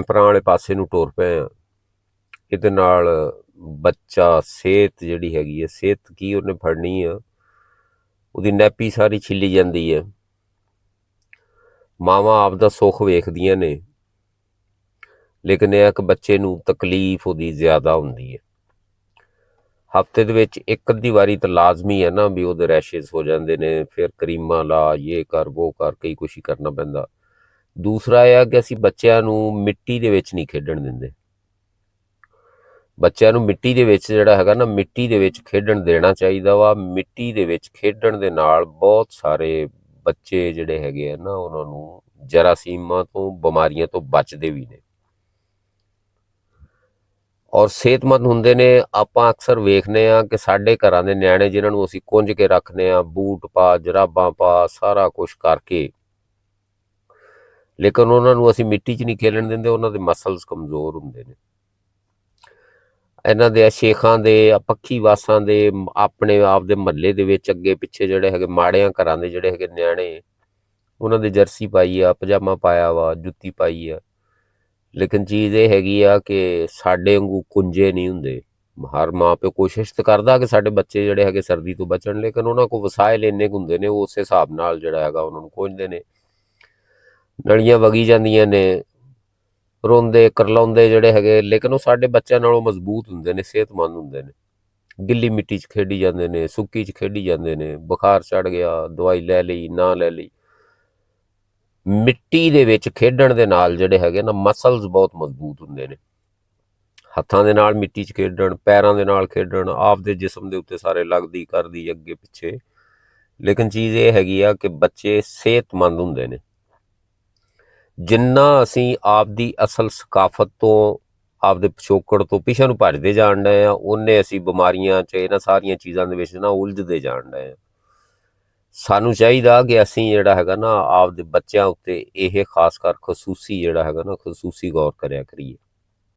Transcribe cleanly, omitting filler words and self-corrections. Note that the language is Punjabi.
ਪਰੰਪਰਾ ਵਾਲੇ ਪਾਸੇ ਨੂੰ ਟੁਰ ਪਏ ਹਾਂ। ਇਹਦੇ ਨਾਲ ਬੱਚਾ ਸਿਹਤ ਜਿਹੜੀ ਹੈਗੀ ਹੈ, ਸਿਹਤ ਕੀ ਉਹਨੇ ਫੜਨੀ ਆ, ਉਹਦੀ ਨੈਪੀ ਸਾਰੀ ਛਿੱਲੀ ਜਾਂਦੀ ਹੈ। ਮਾਵਾਂ ਆਪ ਦਾ ਸੁੱਖ ਵੇਖਦੀਆਂ ਨੇ, ਲੇਕਿਨ ਇਹ ਇੱਕ ਬੱਚੇ ਨੂੰ ਤਕਲੀਫ ਉਹਦੀ ਜ਼ਿਆਦਾ ਹੁੰਦੀ ਹੈ। ਹਫ਼ਤੇ ਦੇ ਵਿੱਚ ਇੱਕ ਅੱਧੀ ਵਾਰੀ ਤਾਂ ਲਾਜ਼ਮੀ ਹੈ ਨਾ ਵੀ ਉਹਦੇ ਰੈਸ਼ਿਸ ਹੋ ਜਾਂਦੇ ਨੇ, ਫਿਰ ਕਰੀਮਾਂ ਲਾ, ਇਹ ਕਰ ਵੋ ਕਰ, ਕਈ ਕੁਛ ਹੀ ਕਰਨਾ ਪੈਂਦਾ। ਦੂਸਰਾ ਇਹ ਆ ਕਿ ਅਸੀਂ ਬੱਚਿਆਂ ਨੂੰ ਮਿੱਟੀ ਦੇ ਵਿੱਚ ਨਹੀਂ ਖੇਡਣ ਦਿੰਦੇ। ਬੱਚਿਆਂ ਨੂੰ ਮਿੱਟੀ ਦੇ ਵਿੱਚ ਜਿਹੜਾ ਹੈਗਾ ਨਾ, ਮਿੱਟੀ ਦੇ ਵਿੱਚ ਖੇਡਣ ਦੇਣਾ ਚਾਹੀਦਾ ਵਾ। ਮਿੱਟੀ ਦੇ ਵਿੱਚ ਖੇਡਣ ਦੇ ਨਾਲ ਬਹੁਤ ਸਾਰੇ ਬੱਚੇ ਜਿਹੜੇ ਹੈਗੇ ਆ ਨਾ, ਉਹਨਾਂ ਨੂੰ ਜਰਾਸੀਮਾਂ ਤੋਂ, ਬਿਮਾਰੀਆਂ ਤੋਂ ਬਚਦੇ ਵੀ ਨੇ ਔਰ ਸਿਹਤਮੰਦ ਹੁੰਦੇ ਨੇ। ਆਪਾਂ ਅਕਸਰ ਵੇਖਦੇ ਹਾਂ ਕਿ ਸਾਡੇ ਘਰਾਂ ਦੇ ਨਿਆਣੇ ਜਿਨ੍ਹਾਂ ਨੂੰ ਅਸੀਂ ਕੁੰਝ ਕੇ ਰੱਖਦੇ ਹਾਂ, ਬੂਟ ਪਾ, ਜਰਾਬਾਂ ਪਾ, ਸਾਰਾ ਕੁਛ ਕਰਕੇ, ਲੇਕਿਨ ਉਹਨਾਂ ਨੂੰ ਅਸੀਂ ਮਿੱਟੀ 'ਚ ਨਹੀਂ ਖੇਲਣ ਦਿੰਦੇ। ਉਹਨਾਂ ਦੇ ਮਸਲਸ ਕਮਜ਼ੋਰ ਹੁੰਦੇ ਨੇ। ਇਹਨਾਂ ਦੇ ਸ਼ੇਖਾਂ ਦੇ, ਪੱਖੀ ਵਾਸਾਂ ਦੇ, ਆਪਣੇ ਆਪ ਦੇ ਮਹੱਲੇ ਦੇ ਵਿੱਚ ਅੱਗੇ ਪਿੱਛੇ ਜਿਹੜੇ ਹੈਗੇ ਮਾੜਿਆਂ ਘਰਾਂ ਦੇ ਜਿਹੜੇ ਹੈਗੇ ਨਿਆਣੇ, ਉਹਨਾਂ ਦੇ ਜਰਸੀ ਪਾਈ ਆ, ਪਜਾਮਾ ਪਾਇਆ ਵਾ, ਜੁੱਤੀ ਪਾਈ ਆ, ਲੇਕਿਨ ਚੀਜ਼ ਇਹ ਹੈਗੀ ਆ ਕਿ ਸਾਡੇ ਵਾਂਗੂ ਕੁੰਜੇ ਨਹੀਂ ਹੁੰਦੇ। ਹਰ ਮਾਂ ਪਿਓ ਕੋਸ਼ਿਸ਼ ਤਾਂ ਕਰਦਾ ਕਿ ਸਾਡੇ ਬੱਚੇ ਜਿਹੜੇ ਹੈਗੇ ਸਰਦੀ ਤੋਂ ਬਚਣ, ਲੇਕਿਨ ਉਹਨਾਂ ਕੋਲ ਵਸਾਇਲ ਇੰਨੇ ਕੁ ਹੁੰਦੇ ਨੇ, ਉਹ ਉਸੇ ਹਿਸਾਬ ਨਾਲ ਜਿਹੜਾ ਹੈਗਾ ਉਹਨਾਂ ਨੂੰ ਕੁੰਝਦੇ ਨੇ। ਨਲੀਆਂ ਵਗੀ ਜਾਂਦੀਆਂ ਨੇ, ਰੋਂਦੇ ਕਰਲਾਉਂਦੇ ਜਿਹੜੇ ਹੈਗੇ, ਲੇਕਿਨ ਉਹ ਸਾਡੇ ਬੱਚਿਆਂ ਨਾਲੋਂ ਮਜ਼ਬੂਤ ਹੁੰਦੇ ਨੇ, ਸਿਹਤਮੰਦ ਹੁੰਦੇ ਨੇ। ਗਿੱਲੀ ਮਿੱਟੀ 'ਚ ਖੇਡੀ ਜਾਂਦੇ ਨੇ, ਸੁੱਕੀ 'ਚ ਖੇਡੀ ਜਾਂਦੇ ਨੇ। ਬੁਖਾਰ ਚੜ੍ਹ ਗਿਆ, ਦਵਾਈ ਲੈ ਲਈ, ਨਾ ਲੈ ਲਈ। ਮਿੱਟੀ ਦੇ ਵਿੱਚ ਖੇਡਣ ਦੇ ਨਾਲ ਜਿਹੜੇ ਹੈਗੇ ਨਾ, ਮਸਲਸ ਬਹੁਤ ਮਜ਼ਬੂਤ ਹੁੰਦੇ ਨੇ। ਹੱਥਾਂ ਦੇ ਨਾਲ ਮਿੱਟੀ 'ਚ ਖੇਡਣ, ਪੈਰਾਂ ਦੇ ਨਾਲ ਖੇਡਣ, ਆਪਦੇ ਜਿਸਮ ਦੇ ਉੱਤੇ ਸਾਰੇ ਲੱਗਦੀ ਕਰਦੀ ਅੱਗੇ ਪਿੱਛੇ, ਲੇਕਿਨ ਚੀਜ਼ ਇਹ ਹੈਗੀ ਆ ਕਿ ਬੱਚੇ ਸਿਹਤਮੰਦ ਹੁੰਦੇ ਨੇ। ਜਿੰਨਾ ਅਸੀਂ ਆਪਦੀ ਅਸਲ ਸਕਾਫਤ ਤੋਂ, ਆਪਦੇ ਪਿਛੋਕੜ ਤੋਂ ਪਿਛੇ ਨੂੰ ਭੱਜਦੇ ਜਾਣ ਡਏ ਹਾਂ, ਉਨੇ ਅਸੀਂ ਬਿਮਾਰੀਆਂ 'ਚ, ਇਹਨਾਂ ਸਾਰੀਆਂ ਚੀਜ਼ਾਂ ਦੇ ਵਿੱਚ ਨਾ ਉਲਝਦੇ ਜਾਣ ਡਏ ਹਾਂ। ਸਾਨੂੰ ਚਾਹੀਦਾ ਕਿ ਅਸੀਂ ਜਿਹੜਾ ਹੈਗਾ ਨਾ, ਆਪਦੇ ਬੱਚਿਆਂ ਉੱਤੇ ਇਹ ਖਾਸ ਕਰ ਖਸੂਸੀ ਜਿਹੜਾ ਹੈਗਾ ਨਾ, ਖਸੂਸੀ ਗੌਰ ਕਰਿਆ ਕਰੀਏ।